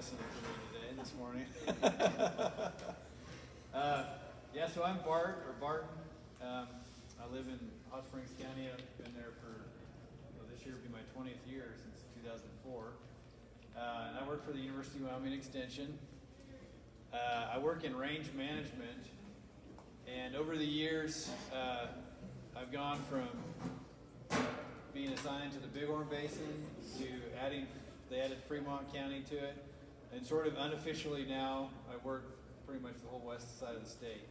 listening to me today, this morning. Yeah, so I'm Barton. I live in Hot Springs County. I've been there for, this year will be my 20th year since 2004. And I work for the University of Wyoming Extension. I work in range management, and over the years, I've gone from being assigned to the Bighorn Basin to they added Fremont County to it, and sort of unofficially now I work pretty much the whole west side of the state,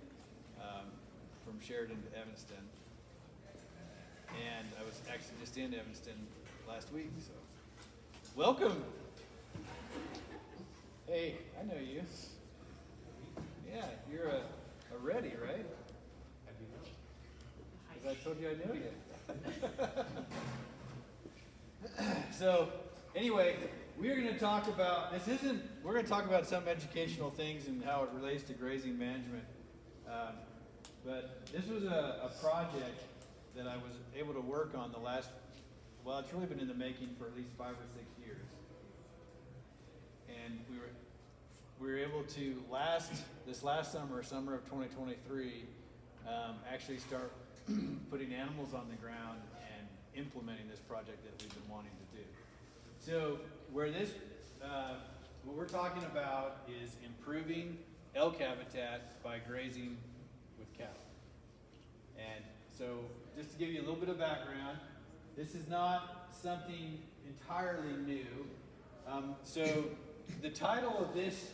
from Sheridan to Evanston. And I was actually just in Evanston last week, so welcome. Hey, I know you. Yeah, you're a Reddy, right? Because I told you I know you. So anyway, we're going to talk about, we're going to talk about some educational things and how it relates to grazing management. But this was a project that I was able to work on it's really been in the making for at least 5 or 6 years. And we were able to this last summer of 2023, actually start putting animals on the ground and implementing this project that we've been wanting to do. So what we're talking about is improving elk habitat by grazing with cattle. And so just to give you a little bit of background, this is not something entirely new. So the title of this,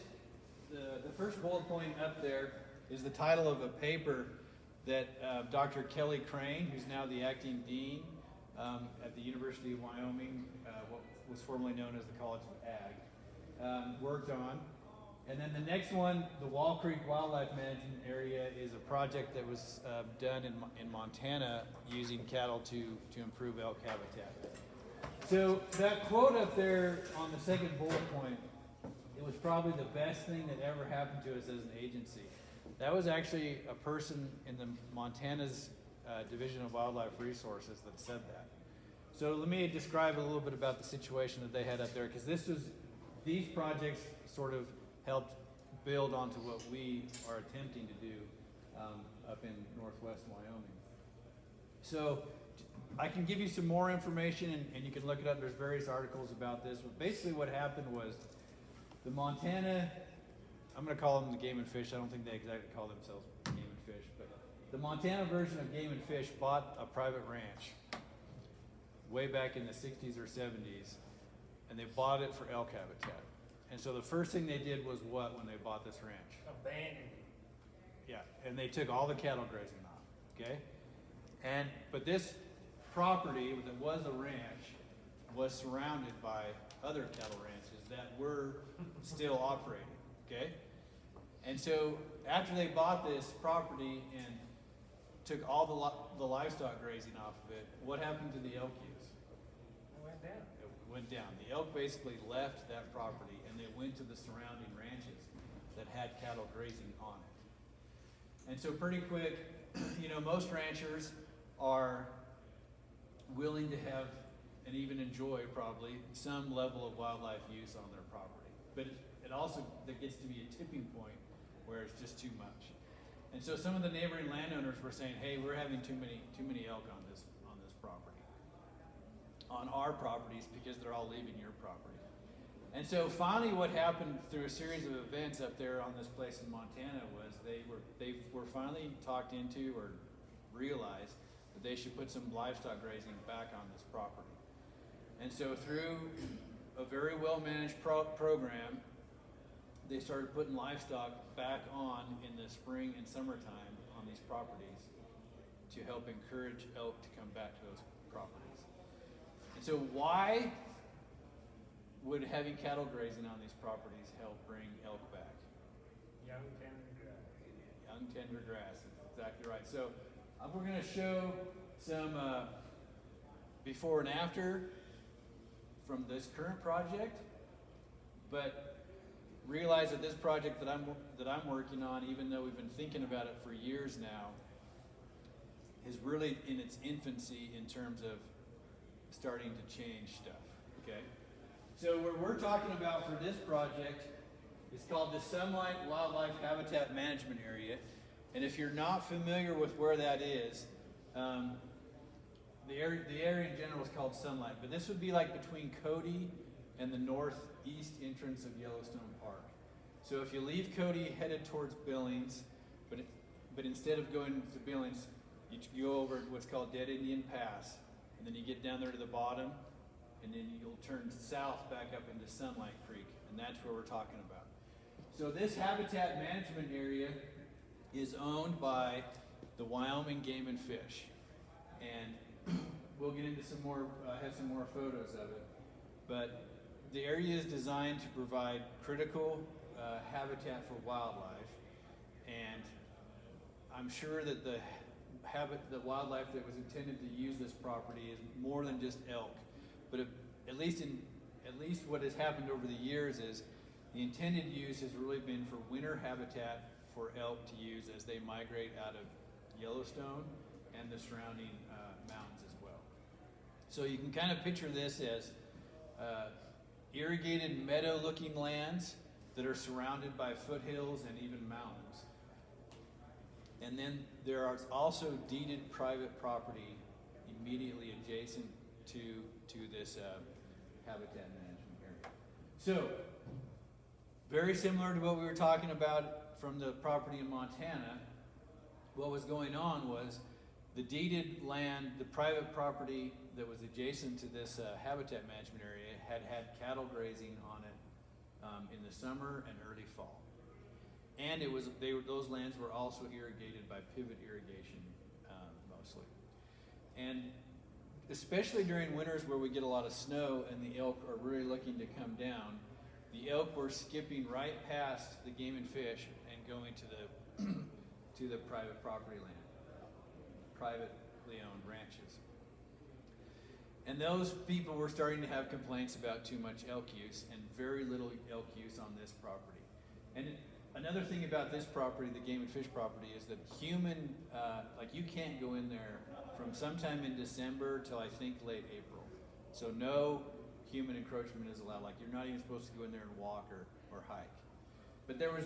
the first bullet point up there is the title of a paper that Dr. Kelly Crane, who's now the acting dean at the University of Wyoming, what was formerly known as the College of Ag, worked on. And then the next one, the Wall Creek Wildlife Management Area, is a project that was done in Montana using cattle to improve elk habitat. So that quote up there on the second bullet point, it was probably the best thing that ever happened to us as an agency. That was actually a person in the Montana's Division of Wildlife Resources that said that. So let me describe a little bit about the situation that they had up there, because these projects sort of helped build onto what we are attempting to do up in northwest Wyoming. So I can give you some more information, and you can look it up. There's various articles about this. But basically what happened was the Montana, I'm going to call them the Game and Fish. I don't think they exactly call themselves Game and Fish, but the Montana version of Game and Fish bought a private ranch way back in the 60s or 70s, and they bought it for elk habitat. And so the first thing they did was what when they bought this ranch? Abandoned it. Yeah, and they took all the cattle grazing off, okay? But this property that was a ranch was surrounded by other cattle ranches that were still operating, okay? And so after they bought this property and took all the livestock grazing off of it, what happened to the elk use? It went down. It went down. The elk basically left that property and they went to the surrounding ranches that had cattle grazing on it. And so pretty quick, most ranchers are willing to have and even enjoy probably some level of wildlife use on their property. But it also there gets to be a tipping point where it's just too much. And so some of the neighboring landowners were saying, hey, we're having too many elk on this property, on our properties, because they're all leaving your property. And so finally what happened through a series of events up there on this place in Montana was they were finally talked into or realized that they should put some livestock grazing back on this property. And so through a very well-managed program, they started putting livestock back on in the spring and summertime on these properties to help encourage elk to come back to those properties. And so why would having cattle grazing on these properties help bring elk back? Young tender grass. Young tender grass, exactly right. So we're going to show some before and after from this current project, but realize that this project that I'm working on, even though we've been thinking about it for years now, is really in its infancy in terms of starting to change stuff. Okay, So what we're talking about for this project is called the Sunlight Wildlife Habitat Management Area. And if you're not familiar with where that is, the area in general is called Sunlight, but this would be like between Cody and the northeast entrance of Yellowstone Park. So if you leave Cody headed towards Billings, but instead of going to Billings, you go over what's called Dead Indian Pass, and then you get down there to the bottom, and then you'll turn south back up into Sunlight Creek, and that's where we're talking about. So this habitat management area is owned by the Wyoming Game and Fish, and we'll get into some more, have some more photos of it, but the area is designed to provide critical habitat for wildlife, and I'm sure that the wildlife that was intended to use this property is more than just elk, but at least what has happened over the years is the intended use has really been for winter habitat for elk to use as they migrate out of Yellowstone and the surrounding mountains as well. So you can kind of picture this as irrigated meadow-looking lands that are surrounded by foothills and even mountains. And then there are also deeded private property immediately adjacent to this habitat management area. So, very similar to what we were talking about from the property in Montana, what was going on was the deeded land, the private property that was adjacent to this habitat management area had cattle grazing on it in the summer and early fall. And those lands were also irrigated by pivot irrigation mostly. And especially during winters where we get a lot of snow and the elk are really looking to come down, the elk were skipping right past the game and fish and going to the private property land, privately owned ranches. And those people were starting to have complaints about too much elk use and very little elk use on this property. And another thing about this property, the game and fish property, is that you can't go in there from sometime in December till I think late April. So no human encroachment is allowed. Like you're not even supposed to go in there and walk or hike. But there was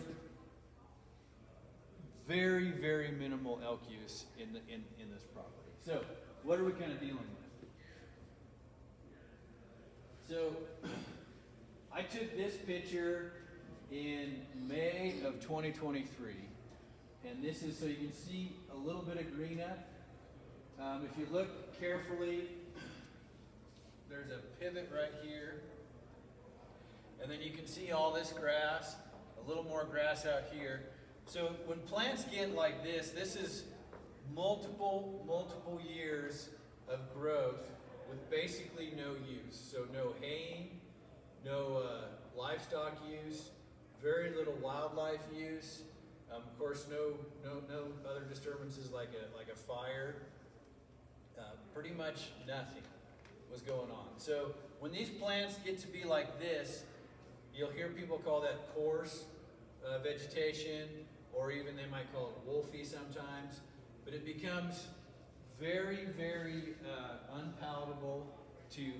very, very minimal elk use in this property. So what are we kind of dealing with? So I took this picture in May of 2023, and this is so you can see a little bit of green up. If you look carefully, there's a pivot right here, and then you can see all this grass, a little more grass out here. So when plants get like this is multiple years of growth with basically no use. So no haying, no livestock use, very little wildlife use. Of course, no other disturbances like a fire. Pretty much nothing was going on. So when these plants get to be like this, you'll hear people call that coarse vegetation, or even they might call it wolfy sometimes. But it becomes very, very unpalatable to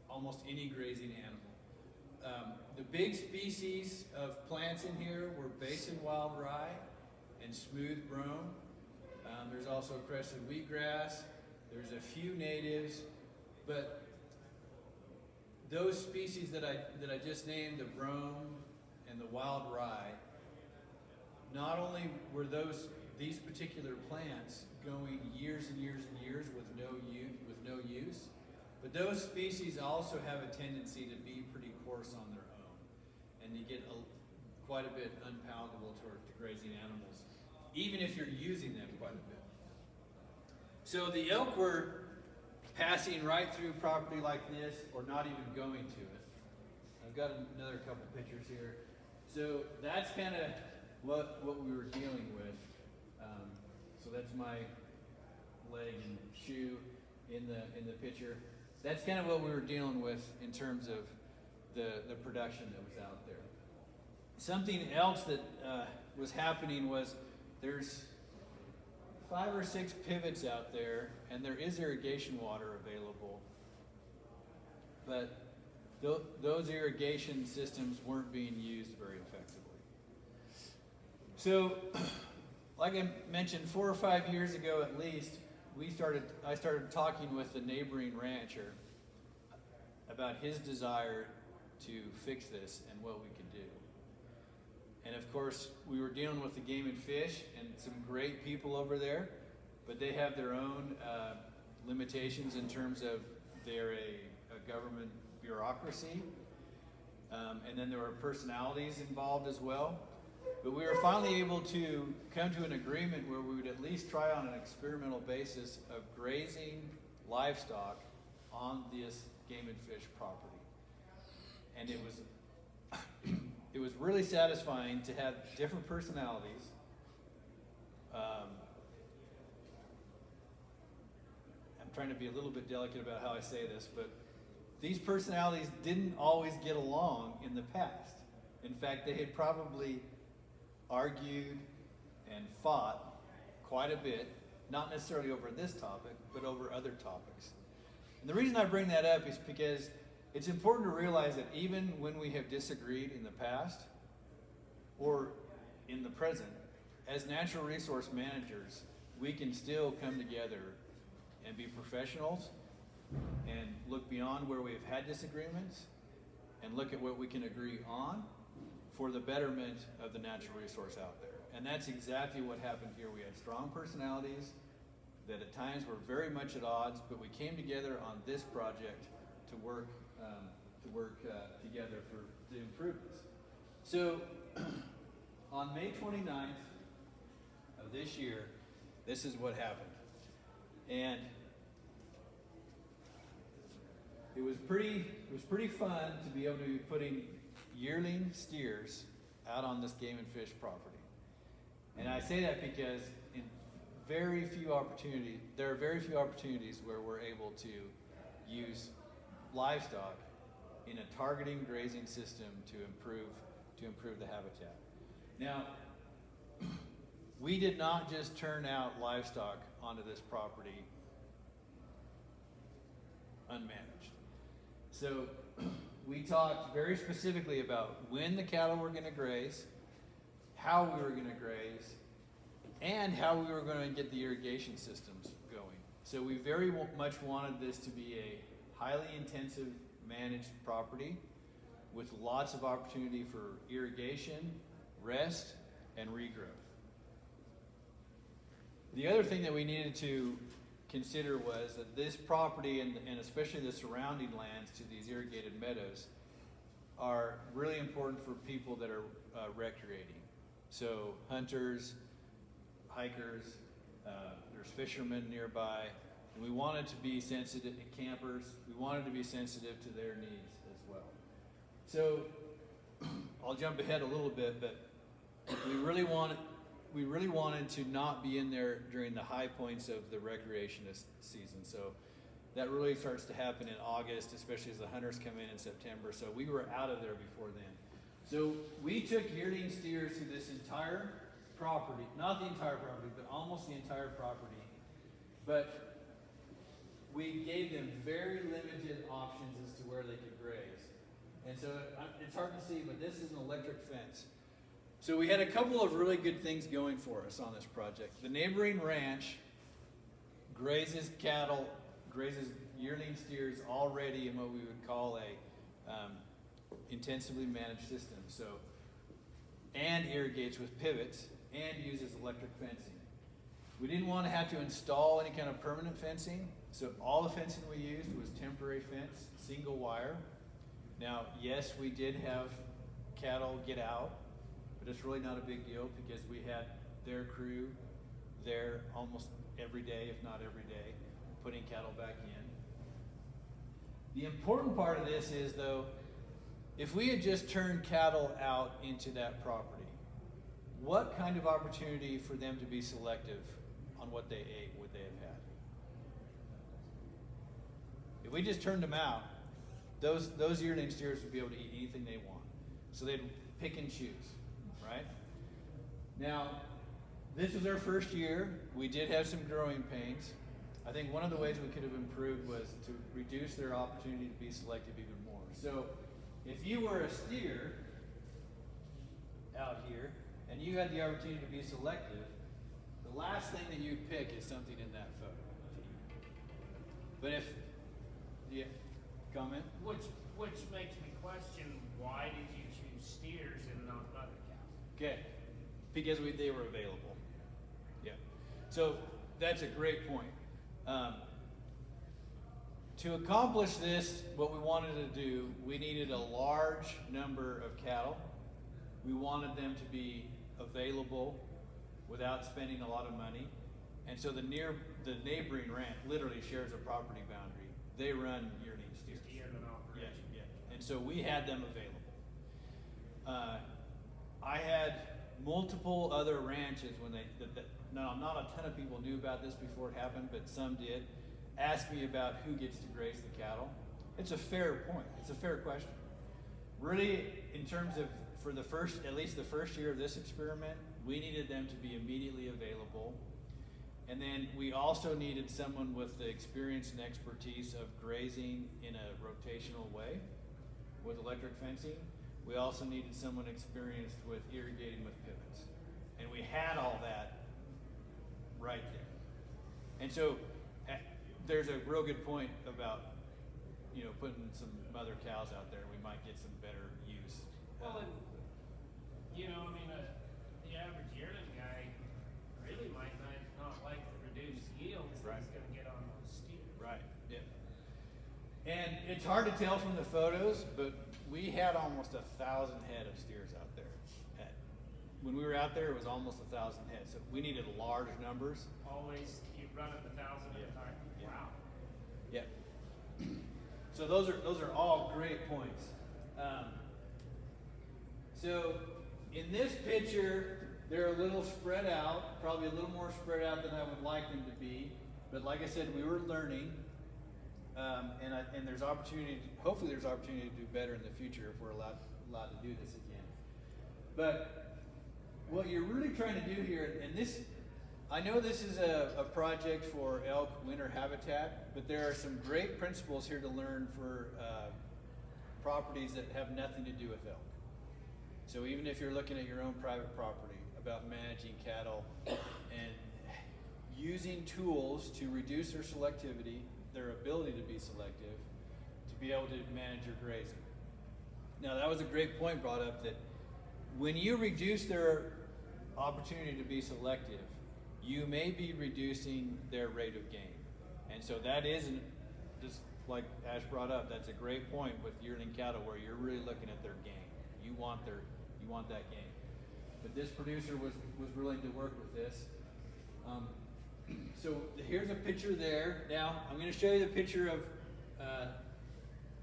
almost any grazing animal. The big species of plants in here were basin wild rye and smooth brome. There's also crested wheatgrass. There's a few natives, but those species that I just named, the brome and the wild rye, not only were these particular plants going years and years and years with no use, but those species also have a tendency to be pretty coarse on their own, and you get quite a bit unpalatable to grazing animals, even if you're using them quite a bit. So the elk were passing right through property like this, or not even going to it. I've got another couple pictures here. So that's kind of what we were dealing with. So that's my leg and shoe in the picture. That's kind of what we were dealing with in terms of the production that was out there. Something else that was happening was there's 5 or 6 pivots out there, and there is irrigation water available. But those irrigation systems weren't being used very effectively. So, like I mentioned, 4 or 5 years ago at least, I started talking with the neighboring rancher about his desire to fix this and what we could do. And of course, we were dealing with the Game and Fish and some great people over there, but they have their own limitations in terms of they're a government bureaucracy, and then there were personalities involved as well. But we were finally able to come to an agreement where we would at least try on an experimental basis of grazing livestock on this Game and Fish property. And it was really satisfying to have different personalities. I'm trying to be a little bit delicate about how I say this, but these personalities didn't always get along in the past. In fact, they had probably argued and fought quite a bit, not necessarily over this topic, but over other topics. And the reason I bring that up is because it's important to realize that even when we have disagreed in the past or in the present, as natural resource managers, we can still come together and be professionals and look beyond where we've had disagreements and look at what we can agree on for the betterment of the natural resource out there. And that's exactly what happened here. We had strong personalities that at times were very much at odds, but we came together on this project to work together for the improvements. So on May 29th of this year, this is what happened. And it was pretty fun to be able to be putting yearling steers out on this Game and Fish property. And I say that because there are very few opportunities where we're able to use livestock in a targeting grazing system to improve the habitat. Now, we did not just turn out livestock onto this property unmanaged. So we talked very specifically about when the cattle were going to graze, how we were going to graze, and how we were going to get the irrigation systems going. So we very much wanted this to be a highly intensive managed property with lots of opportunity for irrigation, rest, and regrowth. The other thing that we needed to consider was that this property and especially the surrounding lands to these irrigated meadows are really important for people that are recreating. So hunters, hikers, there's fishermen nearby, and we wanted to be sensitive, campers, we wanted to be sensitive to their needs as well. So I'll jump ahead a little bit, but we really wanted to not be in there during the high points of the recreationist season. So that really starts to happen in August, especially as the hunters come in September. So we were out of there before then. So we took yearling steers through this entire property, not the entire property, but almost the entire property. But we gave them very limited options as to where they could graze. And so it's hard to see, but this is an electric fence. So we had a couple of really good things going for us on this project. The neighboring ranch grazes yearling steers already in what we would call a intensively managed system. So, and irrigates with pivots and uses electric fencing. We didn't want to have to install any kind of permanent fencing, so all the fencing we used was temporary fence, single wire. Now, yes, we did have cattle get out, but it's really not a big deal because we had their crew there almost every day, if not every day, putting cattle back in. The important part of this is, though, if we had just turned cattle out into that property, what kind of opportunity for them to be selective on what they ate would they have had? If we just turned them out, those yearling steers would be able to eat anything they want. So they'd pick and choose, right? Now, this was our first year. We did have some growing pains. I think one of the ways we could have improved was to reduce their opportunity to be selective even more. So if you were a steer out here and you had the opportunity to be selective, the last thing that you'd pick is something in that photo. But if, yeah, comment? Which makes me question, why did you choose steers and not mother cows? Okay, because they were available. Yeah. So that's a great point. To accomplish this, what we wanted to do, we needed a large number of cattle. We wanted them to be available without spending a lot of money. And so the neighboring ranch literally shares a property boundary. They run yearling steers. Just yearling operation. Yeah, yeah. And so we had them available. I had multiple other ranches when now not a ton of people knew about this before it happened, but some did, ask me about who gets to graze the cattle. It's a fair point. It's a fair question. Really, in terms of at least the first year of this experiment, we needed them to be immediately available. And then we also needed someone with the experience and expertise of grazing in a rotational way with electric fencing. We also needed someone experienced with irrigating with pivots. And we had all that right there. And so there's a real good point about, putting some mother cows out there. We might get some better use. Well, and, the average yearling guy really might not like the reduced yields that he's gonna get on those steers. Right, yeah. And it's hard to tell from the photos, but we had almost 1,000 head of steers out there. When we were out there, it was almost 1,000 head. So we needed large numbers. Always, you run at 1,000 at a time? Yeah. Wow. Yeah. So those are all great points. So in this picture, they're a little spread out, probably a little more spread out than I would like them to be. But like I said, we were learning, and there's opportunity. Hopefully, there's opportunity to do better in the future if we're allowed to do this again. But what you're really trying to do here, and this, I know this is a project for elk winter habitat, but there are some great principles here to learn for properties that have nothing to do with elk. So even if you're looking at your own private property, about managing cattle and using tools to reduce their selectivity, their ability to be selective, to be able to manage your grazing. Now that was a great point brought up, that when you reduce their opportunity to be selective, you may be reducing their rate of gain. And so that isn't, just like Ash brought up, that's a great point with yearling cattle where you're really looking at their gain. You want that gain. But this producer was willing to work with this. So here's a picture there. Now I'm going to show you the picture of,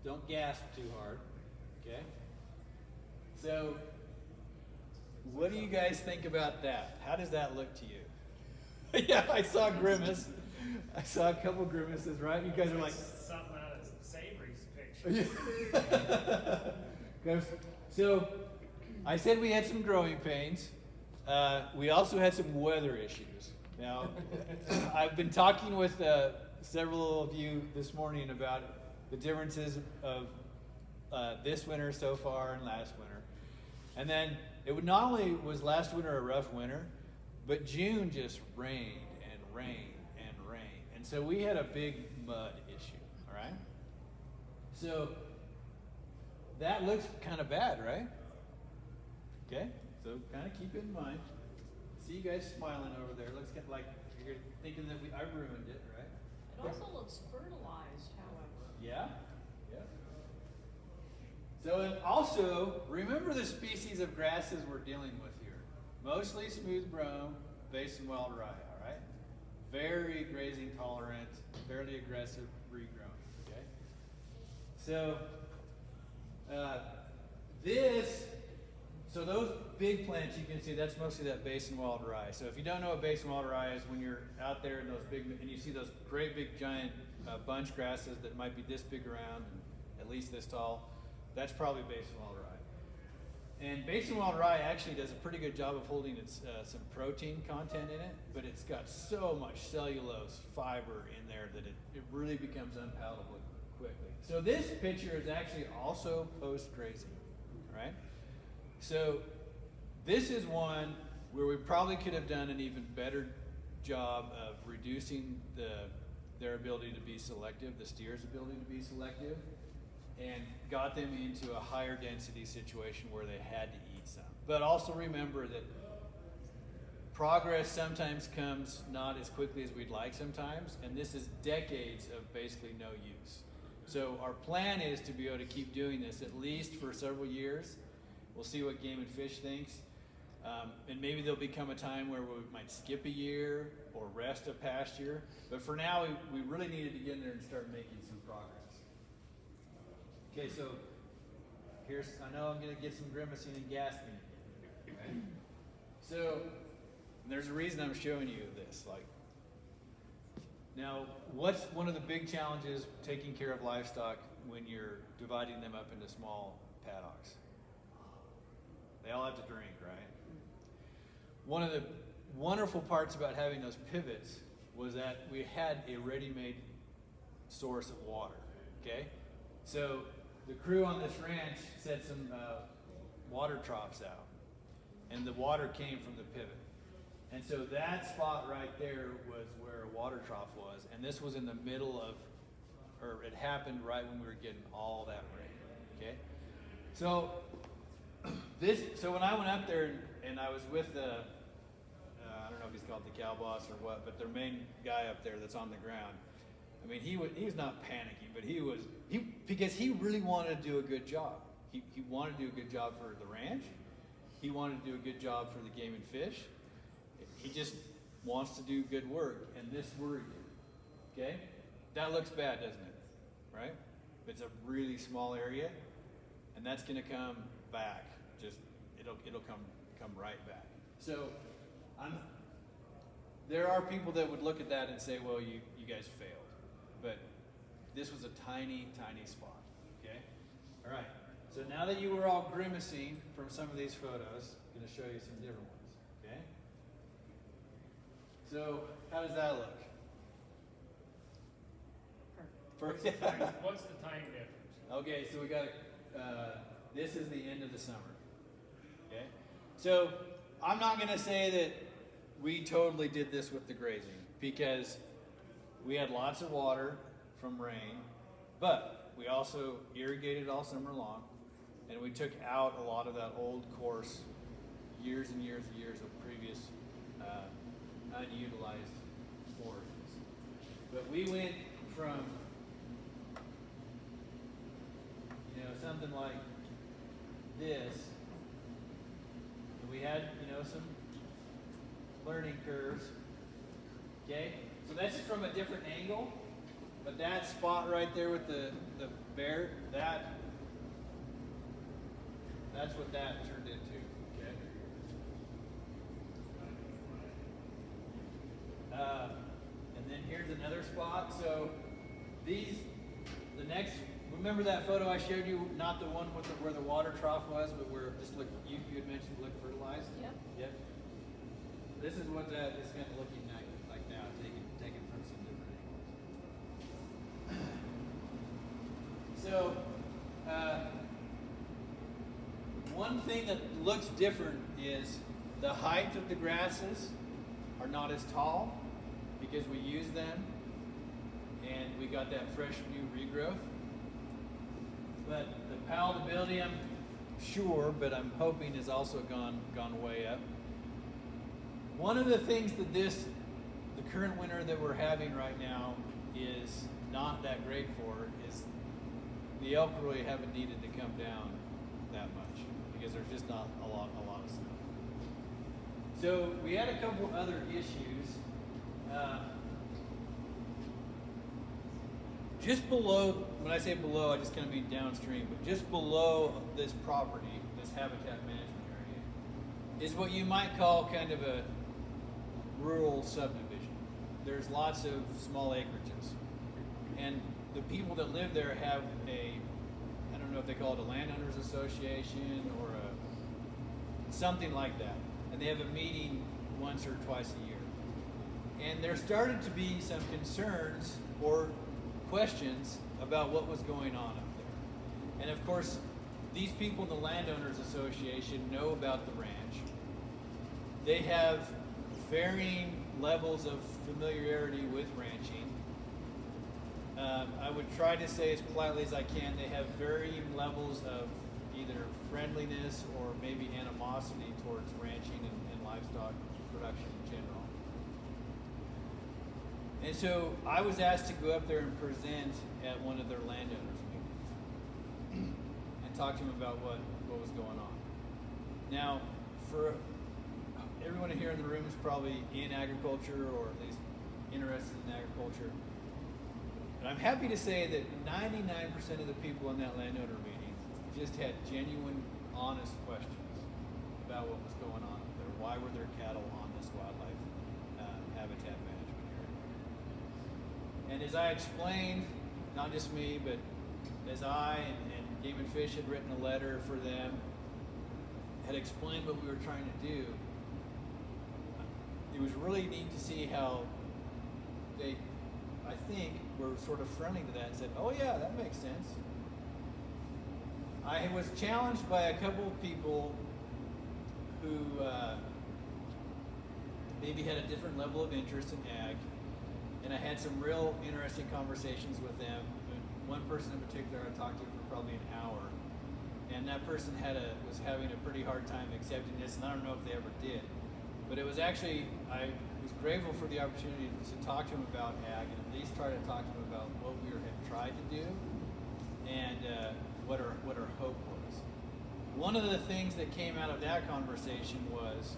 don't gasp too hard, okay? So what do you guys think about that? How does that look to you? Yeah, I saw grimace. I saw a couple grimaces, right? You guys are like something out of Savory's picture. So I said we had some growing pains. We also had some weather issues. Now, I've been talking with several of you this morning about the differences of this winter so far and last winter. And then not only was last winter a rough winter, but June just rained and rained and rained. And so we had a big mud issue, all right? So that looks kind of bad, right? Okay, so kind of keep it in mind. See you guys smiling over there. Looks like you're thinking that I ruined it, right? It also looks fertilized, however. Yeah, yeah. So, and also, remember the species of grasses we're dealing with here. Mostly smooth brome, basin wild rye, all right? Very grazing tolerant, fairly aggressive regrowing, okay? So, so those big plants you can see, that's mostly that basin wild rye. So if you don't know what basin wild rye is, when you're out there in those big, and you see those great big giant bunch grasses that might be this big around and at least this tall, that's probably basin wild rye. And basin wild rye actually does a pretty good job of holding its some protein content in it, but it's got so much cellulose fiber in there that it really becomes unpalatable quickly. So this picture is actually also post-grazing, right? So this is one where we probably could have done an even better job of reducing their ability to be selective, the steer's ability to be selective, and got them into a higher density situation where they had to eat some. But also remember that progress sometimes comes not as quickly as we'd like sometimes, and this is decades of basically no use. So our plan is to be able to keep doing this at least for several years. We'll see what Game and Fish thinks. And maybe there'll become a time where we might skip a year or rest a past year. But for now, we really needed to get in there and start making some progress. Okay, so here's, I know I'm gonna get some grimacing and gasping again, right? So there's a reason I'm showing you this. Like, now, what's one of the big challenges taking care of livestock when you're dividing them up into small paddocks? They all have to drink, right? One of the wonderful parts about having those pivots was that we had a ready-made source of water, okay? So the crew on this ranch set some water troughs out, and the water came from the pivot. And so that spot right there was where a water trough was, and this was in the middle of, or it happened right when we were getting all that rain, okay? So so when I went up there and I was with the, I don't know if he's called the cow boss or what, but their main guy up there that's on the ground, I mean, he was not panicking, but because he really wanted to do a good job. He wanted to do a good job for the ranch. He wanted to do a good job for the Game and Fish. He just wants to do good work, and this worried him, okay? That looks bad, doesn't it, right? It's a really small area, and that's gonna come back. Just, it'll come right back. So, there are people that would look at that and say, well, you guys failed. But this was a tiny, tiny spot, okay? All right, so now that you were all grimacing from some of these photos, I'm gonna show you some different ones, okay? So, how does that look? Perfect. What's the time difference? Okay, so we got, this is the end of the summer, okay? So, I'm not gonna say that we totally did this with the grazing, because we had lots of water from rain, but we also irrigated all summer long, and we took out a lot of that old course, years and years and years of previous unutilized forages. But we went from, something like this, and we had, some learning curves, okay? So that's just from a different angle, but that spot right there with the bear, that's what that turned into, okay? And then here's another spot. So remember that photo I showed you, not the one with where the water trough was, but where it just looked, you had mentioned it looked fertilized? Yep. Yep. This is what that is kind of looking like now, taken from some different angles. So, one thing that looks different is the height of the grasses are not as tall because we use them, and we got that fresh new regrowth. But the palatability, I'm sure, but I'm hoping has also gone way up. One of the things that the current winter that we're having right now is not that great for is the elk really haven't needed to come down that much because there's just not a lot of snow. So we had a couple other issues. Just below, when I say below, I just kind of mean downstream, but just below this property, this habitat management area, is what you might call kind of a rural subdivision. There's lots of small acreages. And the people that live there have I don't know if they call it a landowners association or something like that. And they have a meeting once or twice a year. And there started to be some concerns or questions about what was going on up there. And of course, these people in the Landowners Association know about the ranch. They have varying levels of familiarity with ranching. I would try to say as politely as I can, they have varying levels of either friendliness or maybe animosity towards ranching and livestock production in general. And so I was asked to go up there and present at one of their landowners meetings and talk to them about what was going on. Now, for everyone here in the room is probably in agriculture or at least interested in agriculture. And I'm happy to say that 99% of the people in that landowner meeting just had genuine, honest questions about what was going on up there. Why were there cattle on this wildlife habitat management area? And as I explained, not just me, but as I and Game and Fish had written a letter for them, had explained what we were trying to do, it was really neat to see how they, I think, were sort of friendly to that and said, oh yeah, that makes sense. I was challenged by a couple of people who maybe had a different level of interest in ag, and I had some real interesting conversations with them. One person in particular I talked to for probably an hour, and that person was having a pretty hard time accepting this, and I don't know if they ever did. But it was actually, I was grateful for the opportunity to talk to him about ag and at least try to talk to him about what we had tried to do and what our hope was. One of the things that came out of that conversation was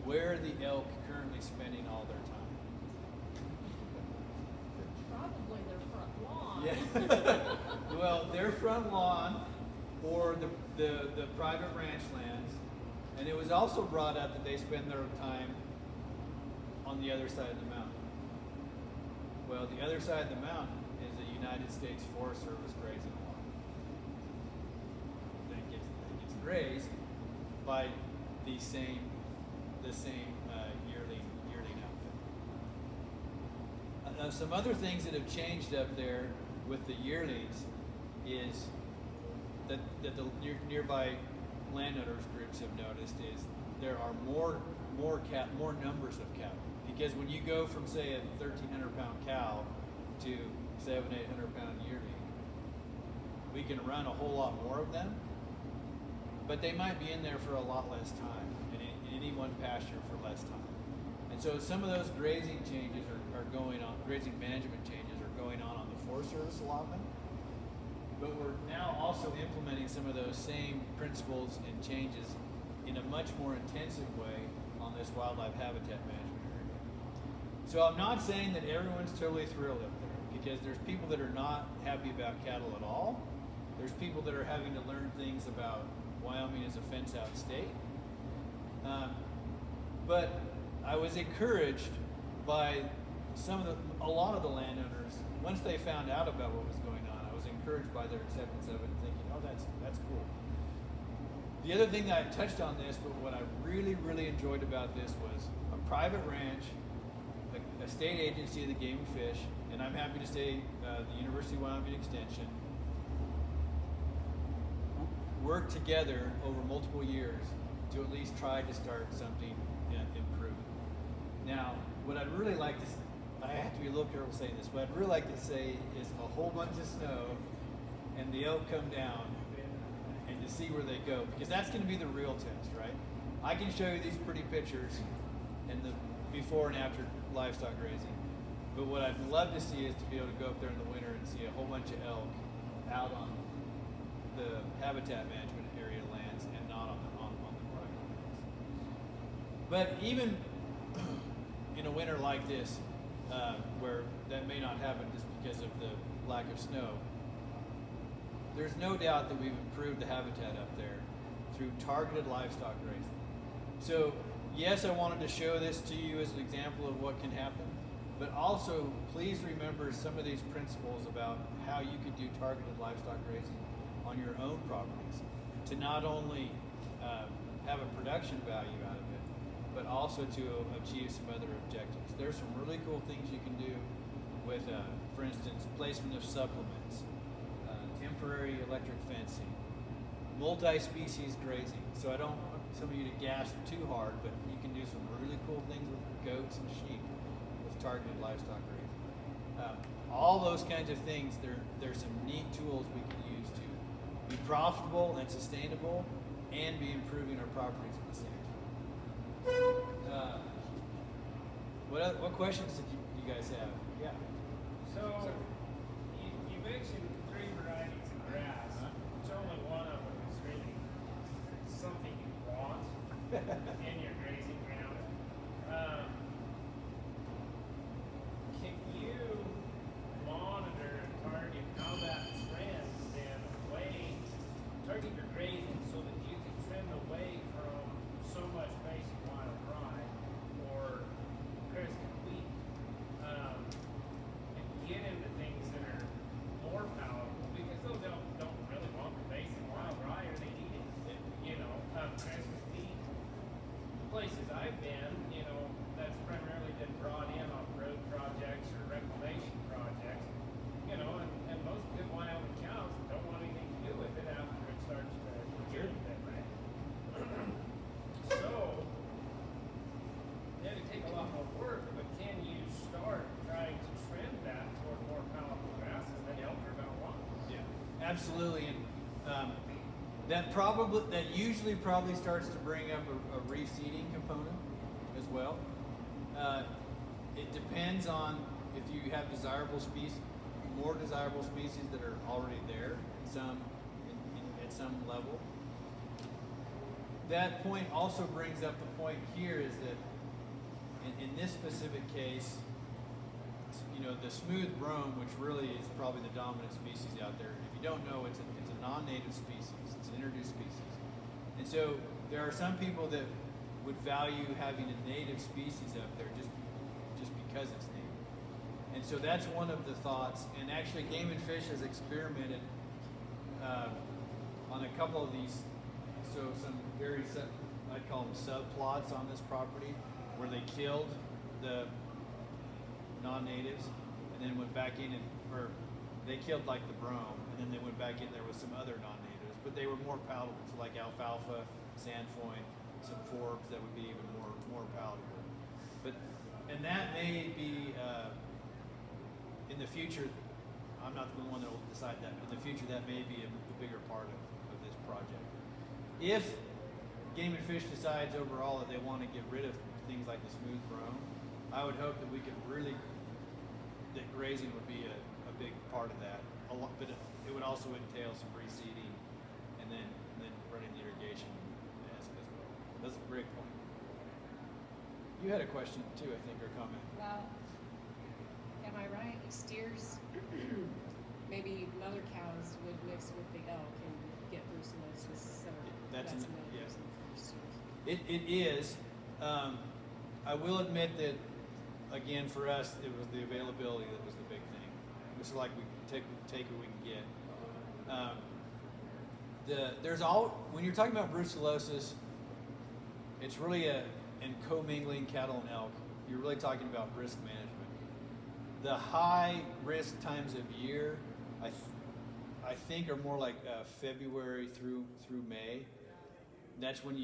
where are the elk currently spending all their time? Probably their front lawn. Yeah. Well, their front lawn or the private ranch lands. And it was also brought up that they spend their time on the other side of the mountain. Well, the other side of the mountain is the United States Forest Service grazing lawn. That gets grazed by the same yearling outfit. Some other things that have changed up there with the yearlings is that the nearby landowners groups have noticed is there are more numbers of cattle, because when you go from say a 1,300 pound cow to 700-800 pound yearling, we can run a whole lot more of them, but they might be in there for a lot less time in any one pasture for less time. And so some of those grazing changes are going on, grazing management changes are going on the Forest Service allotment. But we're now also implementing some of those same principles and changes in a much more intensive way on this wildlife habitat management area. So I'm not saying that everyone's totally thrilled up there, because there's people that are not happy about cattle at all. There's people that are having to learn things about Wyoming as a fence-out state. But I was encouraged by a lot of the landowners, once they found out about what was going on, I was encouraged by their acceptance of it and thinking, oh, that's cool. The other thing that I touched on this, but what I really, really enjoyed about this was a private ranch, a state agency of the Game and Fish, and I'm happy to say the University of Wyoming Extension, worked together over multiple years to at least try to start something improved. Now, what I'd really like to, I have to be a little careful saying this, what I'd really like to say is a whole bunch of snow and the elk come down and to see where they go, because that's going to be the real test, right? I can show you these pretty pictures and the before and after livestock grazing, but what I'd love to see is to be able to go up there in the winter and see a whole bunch of elk out on the habitat management area lands and not on the private lands. But even in a winter like this, where that may not happen just because of the lack of snow, there's no doubt that we've improved the habitat up there through targeted livestock grazing. So yes, I wanted to show this to you as an example of what can happen, but also please remember some of these principles about how you could do targeted livestock grazing on your own properties to not only have a production value out of it, but also to achieve some other objectives. There's some really cool things you can do with, for instance, placement of supplements, temporary electric fencing, multi-species grazing. So I don't want some of you to gasp too hard, but you can do some really cool things with goats and sheep with targeted livestock grazing. All those kinds of things, there's some neat tools we can use to be profitable and sustainable and be improving our properties at the same time. What questions did you guys have? Yeah. So, you mentioned 3 varieties of grass, which only one of them is really something you want in your grazing ground. Can you monitor and target how that trends then away, target your grazing so that you can trend away from so much basic wild rye or Crescent wheat, and get into things that are more palatable, because those don't really want the basic wild rye, or they need it. You know, Crescent wheat, places I've been, you know, that's primarily been brought in off road projects or reclamation projects, you know, and most good Wyoming cows don't want anything to do with it after it starts to mature a bit, right? So, it'd take a lot more work, but can you start trying to trend that toward more palatable grasses that elk are gonna want? Yeah, absolutely, and that usually probably starts to bring up a reseeding component as well. It depends on if you have more desirable species that are already there, at some level. That point also brings up the point here is that in this specific case, you know, the smooth brome, which really is probably the dominant species out there. If you don't know, it's a non-native species. It's an introduced species. And so there are some people that would value having a native species up there just because it's native. And so that's one of the thoughts. And actually, Game and Fish has experimented on a couple of these. So some I'd call them subplots on this property, where they killed the non-natives and then went back in or they killed like the brome, and then they went back in there with some other non-natives, but they were more palatable, so like alfalfa, sandfoin, some forbs that would be even more palatable. And that may be in the future. I'm not the one that will decide that, but in the future that may be a bigger part of this project. If Game and Fish decides overall that they want to get rid of things like the smooth brome, I would hope that that grazing would be a big part of that. But it would also entail some reseeding and then running the irrigation as well. That's a great point. You had a question too, I think, or comment. Well, am I right? Steers, maybe mother cows would mix with the elk and get brucellosis. So that's another reason for steers. It is. I will admit that, again, for us, it was the availability that was the big thing. It was like we take what we can get. When you're talking about brucellosis, it's really in commingling cattle and elk, you're really talking about risk management. The high risk times of year, I think, are more like February through May. That's when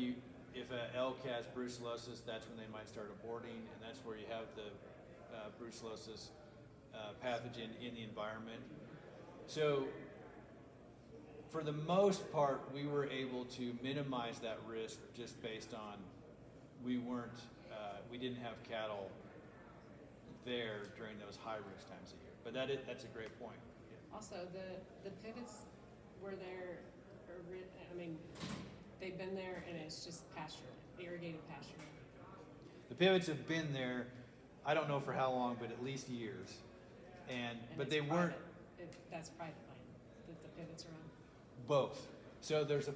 if an elk has brucellosis, that's when they might start aborting, and that's where you have the brucellosis pathogen in the environment. So, for the most part, we were able to minimize that risk just based on we didn't have cattle there during those high risk times of year. But that's a great point. Yeah. Also, the pivots were there. They've been there, and it's just pasture, irrigated pasture. The pivots have been there. I don't know for how long, but at least years. But they weren't. That's private land that the pivots are on. Both. So there's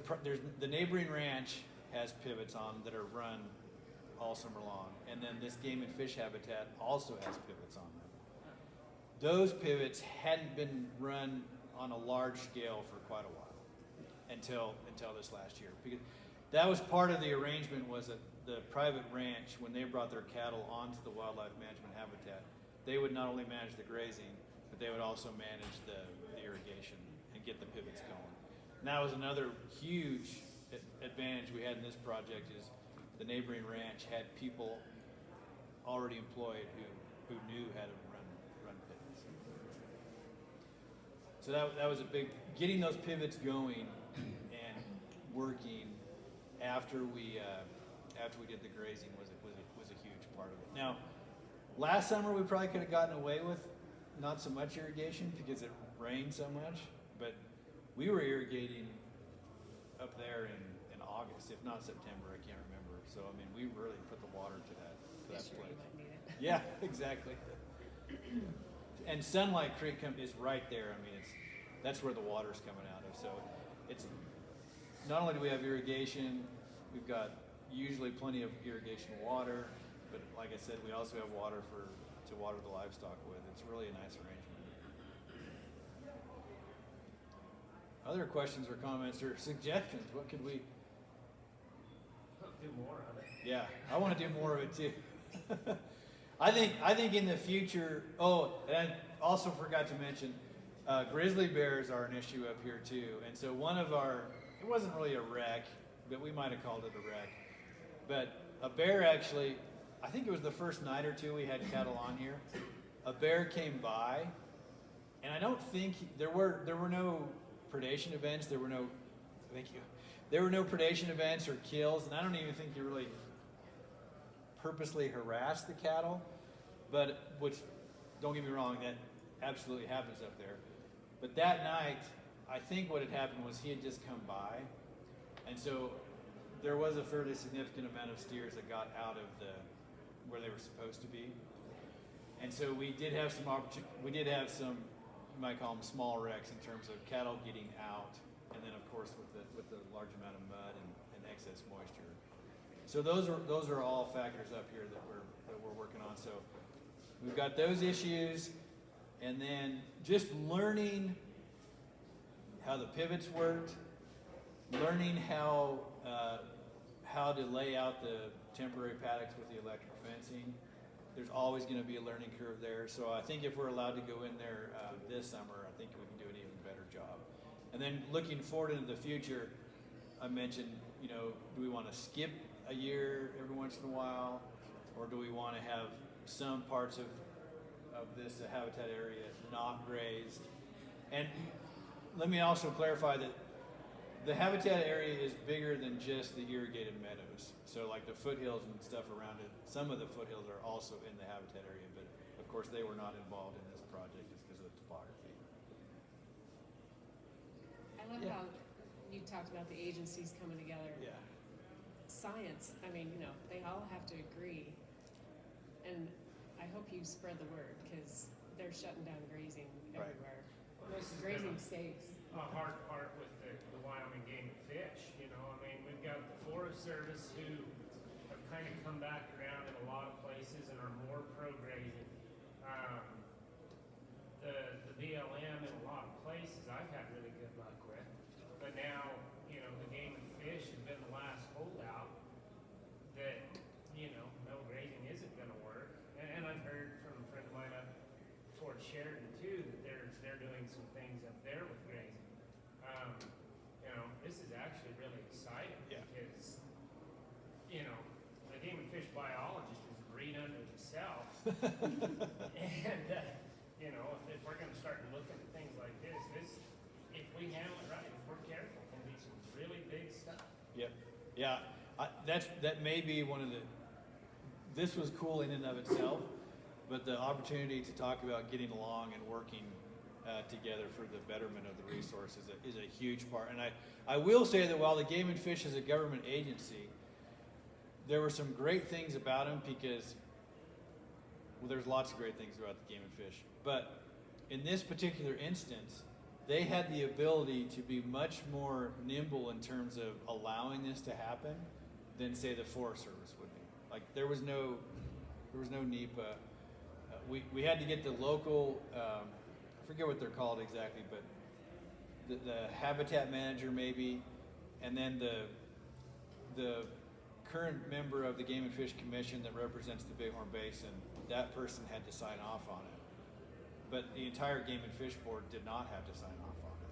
the neighboring ranch has pivots on that are run all summer long, and then this Game and Fish habitat also has pivots on them. Those pivots hadn't been run on a large scale for quite a while until this last year, because that was part of the arrangement. Was that the private ranch, when they brought their cattle onto the wildlife management habitat, they would not only manage the grazing, but they would also manage the irrigation and get the pivots going. And that was another huge advantage we had in this project is the neighboring ranch had people already employed who knew how to run pivots. So that was a big, getting those pivots going and working after we did the grazing was a huge part of it. Now, last summer we probably could have gotten away with not so much irrigation because it rained so much, but we were irrigating up there in August, if not September, I can't remember. So I mean, we really put the water to that This year you place. might need it. Yeah, exactly. And Sunlight Creek is right there. I mean, that's where the water's coming out of. So it's not only do we have irrigation, we've got usually plenty of irrigation water, but like I said, we also have water to water the livestock with. It's really a nice arrangement. Other questions or comments or suggestions? What could we? Do more of it. Yeah, I want to do more of it too. I think in the future. Oh, and I also forgot to mention, grizzly bears are an issue up here too. And so it wasn't really a wreck, but we might have called it a wreck. But a bear actually, I think it was the first night or two we had cattle on here. A bear came by, and I don't think there were no predation events. There were no, thank you. There were no predation events or kills, and I don't even think you really purposely harassed the cattle. But which, don't get me wrong, that absolutely happens up there. But that night, I think what had happened was he had just come by, and so there was a fairly significant amount of steers that got out of where they were supposed to be. And so we did have some you might call them small wrecks in terms of cattle getting out, and then of course with the large amount of mud and excess moisture. So those are all factors up here that we're working on. So we've got those issues, and then just learning how the pivots worked, learning how to lay out the temporary paddocks with the electric fencing. There's always going to be a learning curve there. So I think if we're allowed to go in there this summer, I think we can do an even better job. And then looking forward into the future, I mentioned, do we want to skip a year every once in a while, or do we want to have some parts of this habitat area not grazed? And let me also clarify that the habitat area is bigger than just the irrigated meadows. So like the foothills and stuff around it, some of the foothills are also in the habitat area, but of course they were not involved in this project just because of the topography. I love how you talked about the agencies coming together. Yeah. Science, I mean, they all have to agree. And I hope you spread the word because they're shutting down grazing Right. everywhere. Well, this has Grazing been saves. a hard part with the Wyoming Game and Fish. I mean, we've got the Forest Service who have kind of come back around in a lot of places and are more pro-grazing. The BLM in a lot of places I've had really good luck with. But now, the Game and Fish has been the last holdout that, no grazing isn't going to work. And I've heard from a friend of mine up towards Sheridan too that they're doing some things up there with grazing. This is actually really exciting because, the Game and Fish biologist is breed unto himself. And, if we're going to start looking at things like this, if we handle it right, if we're careful, can be some really big stuff. Yep. Yeah. That may be one of the. This was cool in and of itself, but the opportunity to talk about getting along and working together for the betterment of the resource is a huge part. And I will say that while the Game and Fish is a government agency, there were some great things about them because, well, there's lots of great things about the Game and Fish. But in this particular instance, they had the ability to be much more nimble in terms of allowing this to happen than, say, the Forest Service would be. Like there was no NEPA. We had to get the local. I forget what they're called exactly, but the habitat manager maybe, and then the current member of the Game and Fish Commission that represents the Bighorn Basin, that person had to sign off on it. But the entire Game and Fish Board did not have to sign off on it.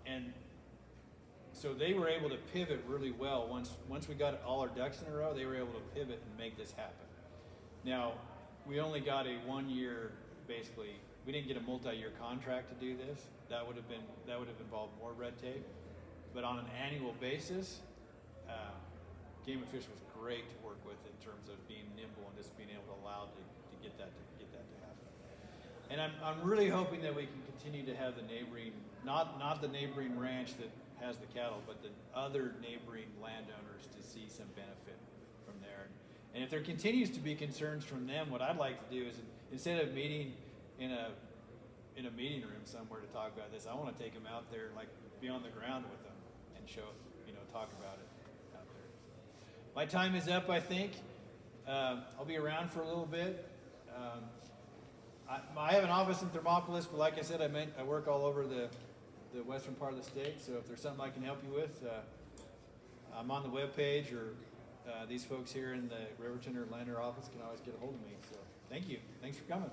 And so they were able to pivot really well. Once we got all our ducks in a row, they were able to pivot and make this happen. Now, we only got a 1 year, basically, we didn't get a multi-year contract to do this. That would have involved more red tape. But on an annual basis, Game and Fish was great to work with in terms of being nimble and just being able to allow to get that to happen. And I'm really hoping that we can continue to have the neighboring, not the neighboring ranch that has the cattle, but the other neighboring landowners to see some benefit from there. And if there continues to be concerns from them, what I'd like to do is instead of meeting in a meeting room somewhere to talk about this, I want to take them out there, like be on the ground with them and show, talk about it out there. My time is up, I think. I'll be around for a little bit. I have an office in Thermopolis, but like I said, I work all over the western part of the state. So if there's something I can help you with, I'm on the webpage, or these folks here in the Riverton or Lander office can always get a hold of me. So thank you. Thanks for coming.